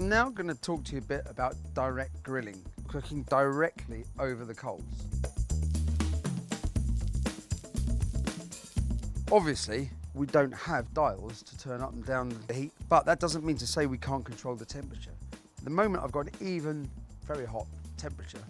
I'm now going to talk to you a bit about direct grilling, cooking directly over the coals. Obviously, we don't have dials to turn up and down the heat, but that doesn't mean to say we can't control the temperature. At the moment, I've got an even, very hot temperature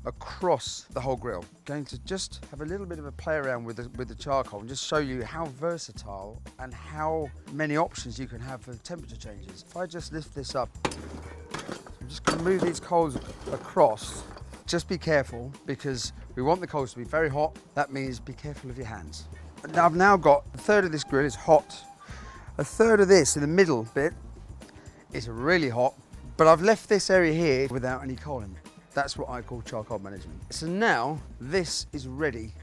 across the whole grill. I'm going to just have a little bit of a play around with the charcoal and just show you how versatile and how many options you can have for temperature changes. If I just lift this up, I'm just going to move these coals across. Just be careful because we want the coals to be very hot. That means be careful of your hands. Now I've now got a third of this grill is hot. A third of this in the middle bit is really hot, but I've left this area here without any coal in it. That's what I call charcoal management. So now this is ready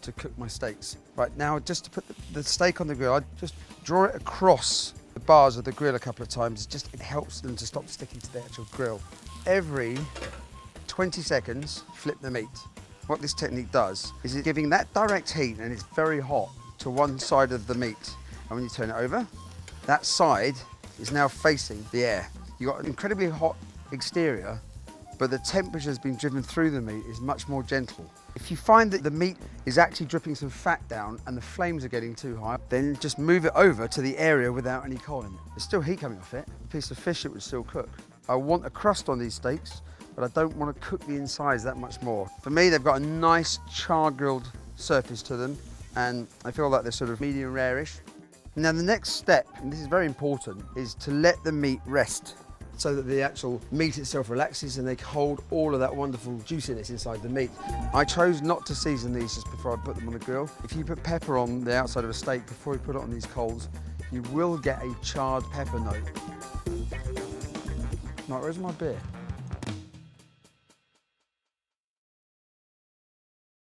to cook my steaks. Right now, just to put the steak on the grill, I just draw it across the bars of the grill a couple of times. It helps them to stop sticking to the actual grill. Every 20 seconds, flip the meat. What this technique does is it's giving that direct heat, and it's very hot, to one side of the meat. And when you turn it over, that side is now facing the air. You've got an incredibly hot exterior, but the temperature has been driven through the meat is much more gentle. If you find that the meat is actually dripping some fat down and the flames are getting too high, then just move it over to the area without any coal in it. There's still heat coming off it. A piece of fish, it would still cook. I want a crust on these steaks, but I don't want to cook the insides that much more. For me, they've got a nice char-grilled surface to them, and I feel like they're sort of medium rare-ish. Now the next step, and this is very important, is to let the meat rest so that the actual meat itself relaxes and they hold all of that wonderful juiciness inside the meat. I chose not to season these just before I put them on the grill. If you put pepper on the outside of a steak before you put it on these coals, you will get a charred pepper note. Right, where's my beer?